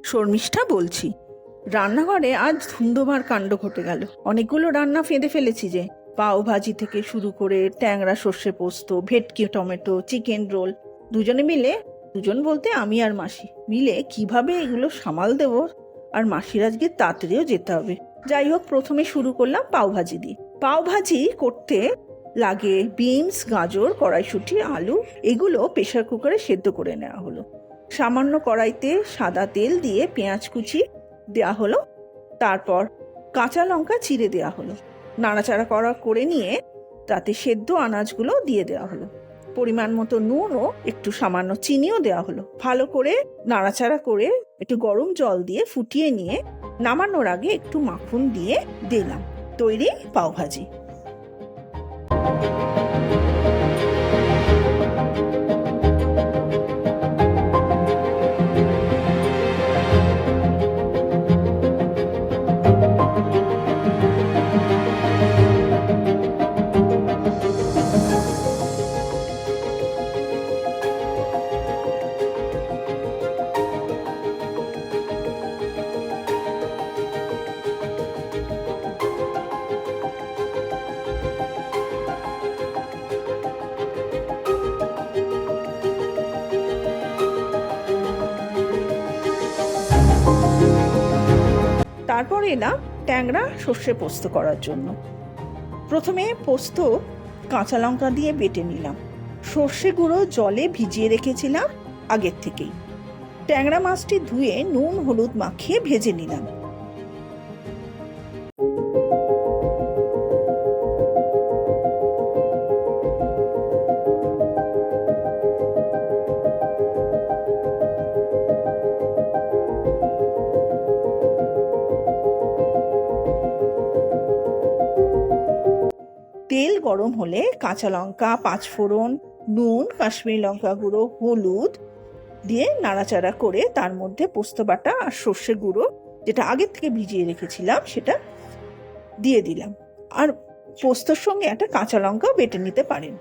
শর্মিষ্ঠা বলছি। রান্নাঘরে আজ ধুন্ধুমার কাণ্ড ঘটে গেল। অনেকগুলো রান্না ফেঁদে ফেলেছি যে, পাও ভাজি থেকে শুরু করে ট্যাংরা সর্ষে পোস্ত, ভেটকি টমেটো, চিকেন রোল। দুজন বলতে আমি আর মাসি মিলে কিভাবে এগুলো সামাল দেব। আর মাসির আজকে তাড়াতাড়িও যেতে হবে। যাই হোক, প্রথমে শুরু করলাম পাও ভাজি দিয়ে। পাও ভাজি করতে লাগে বিনস, গাজর, কড়াইশুঁটি, আলু। এগুলো প্রেসার কুকারে সেদ্ধ করে নেওয়া হলো। সামান্য কড়াইতে সাদা তেল দিয়ে পেঁয়াজ কুচি দেওয়া হলো। তারপর কাঁচা লঙ্কা চিড়ে দেওয়া হলো। নাড়াচাড়া করে নিয়ে তাতে সেদ্ধ আনাজগুলো দিয়ে দেওয়া হলো। পরিমাণ মতো নুন ও একটু সামান্য চিনিও দেওয়া হলো। ভালো করে নাড়াচাড়া করে একটু গরম জল দিয়ে ফুটিয়ে নিয়ে নামানোর আগে একটু মাখন দিয়ে দিলাম। তৈরি পাও ভাজি। তারপর এলাম ট্যাংরা সর্ষে পোস্ত করার জন্য। প্রথমে পোস্ত কাঁচা লঙ্কা দিয়ে বেটে নিলাম। সর্ষে গুঁড়ো জলে ভিজিয়ে রেখেছিলাম আগের থেকেই। ট্যাংরা মাছটি ধুয়ে নুন হলুদ মাখিয়ে ভেজে নিলাম। তেল গরম হলে কাঁচা লঙ্কা, পাঁচফোড়ন, নুন, কাশ্মীরি লঙ্কা গুঁড়ো, হলুদ দিয়ে নাড়াচাড়া করে তার মধ্যে পোস্ত বাটা আর সর্ষে গুঁড়ো যেটা আগের থেকে ভিজিয়ে রেখেছিলাম সেটা দিয়ে দিলাম। আর পোস্তর সঙ্গে একটা কাঁচা লঙ্কাও বেটে নিতে পারেন।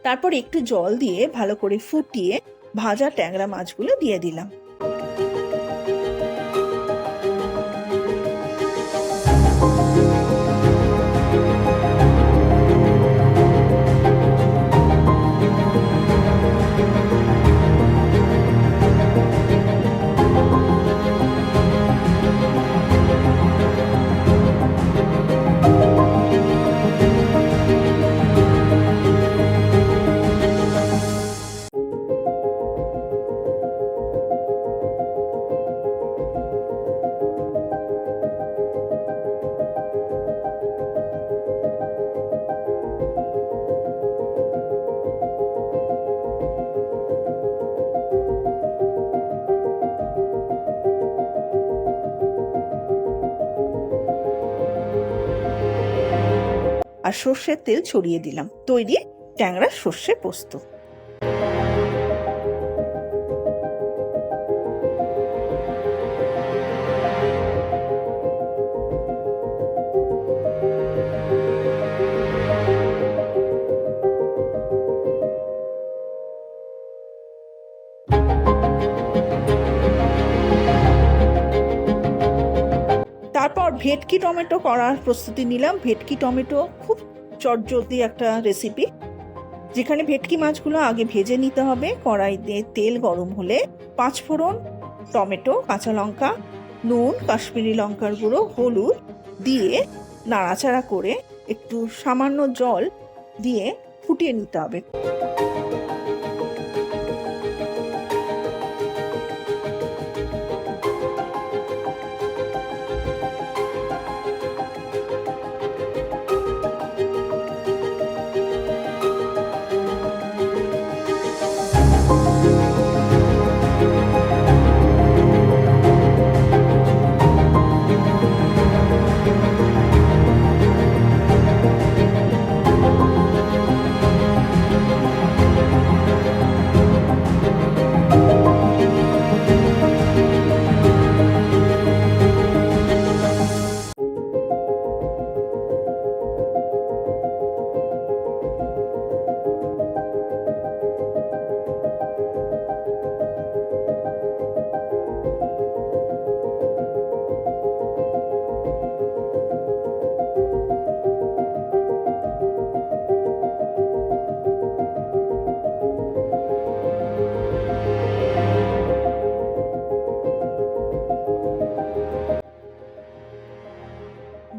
তারপর একটু জল দিয়ে ভালো করে ফুটিয়ে ভাজা ট্যাংরা মাছগুলো দিয়ে দিলাম। আর সর্ষের তেল ছড়িয়ে দিলাম। তৈরি ট্যাংরা সর্ষে পোস্ত। তারপর ভেটকি টমেটো করার প্রস্তুতি নিলাম। ভেটকি টমেটো খুব চটজলদি একটা রেসিপি, যেখানে ভেটকি মাছগুলো আগে ভেজে নিতে হবে। কড়াইতে তেল গরম হলে পাঁচফোড়ন, টমেটো, কাঁচা লঙ্কা, নুন, কাশ্মীরি লঙ্কার গুঁড়ো, হলুদ দিয়ে নাড়াচাড়া করে একটু সামান্য জল দিয়ে ফুটিয়ে নিতে হবে।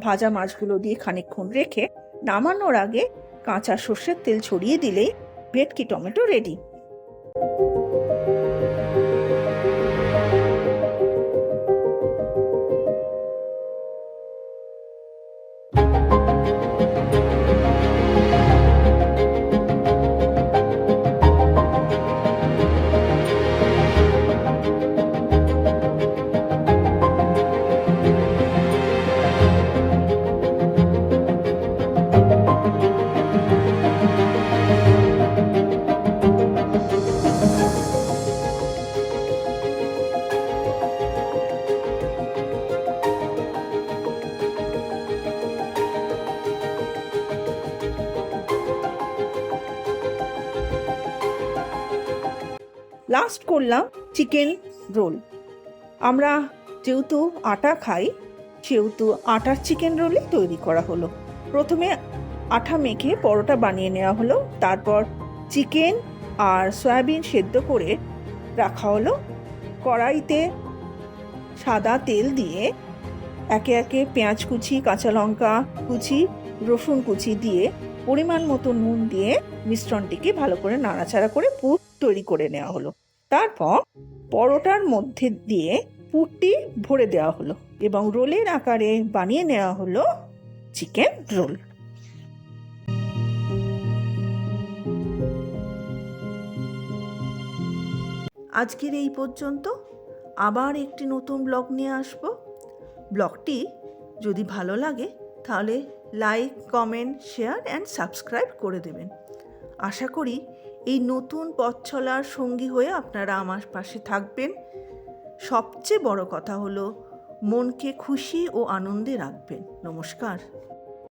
ভাজা মাছগুলো দিয়ে খানিকক্ষণ রেখে নামানোর আগে কাঁচা সর্ষের তেল ছড়িয়ে দিলেই ভেটকি টমেটো রেডি। লাস্ট করলাম চিকেন রোল। আমরা যেহেতু আটা খাই সেহেতু আটার চিকেন রোলই তৈরি করা হলো। প্রথমে আটা মেখে পরোটা বানিয়ে নেওয়া হলো, তারপর চিকেন আর সয়াবিন সেদ্ধ করে রাখা হলো। কড়াইতে সাদা তেল দিয়ে একে একে পেঁয়াজ কুচি, কাঁচা লঙ্কা কুচি, রসুন কুচি দিয়ে পরিমাণ মতো নুন দিয়ে মিশ্রণটিকে ভালো করে নাড়াচাড়া করে পুর তৈরি করে নেওয়া হলো। তারপর পরোটার মধ্যে দিয়ে পুরটি ভরে দেওয়া হলো এবং রোলের আকারে বানিয়ে নেওয়া হলো চিকেন রোল। আজকের এই পর্যন্ত। আবার একটি নতুন ব্লগ নিয়ে আসব। ব্লগটি যদি ভালো লাগে তাহলে like, comment, share and subscribe করে দেবেন। আশা করি এই নতুন পথ চলার সঙ্গী হয়ে আপনারা আমার পাশে থাকবেন। সবচেয়ে বড় কথা হলো মনকে খুশি ও আনন্দে রাখবেন। নমস্কার।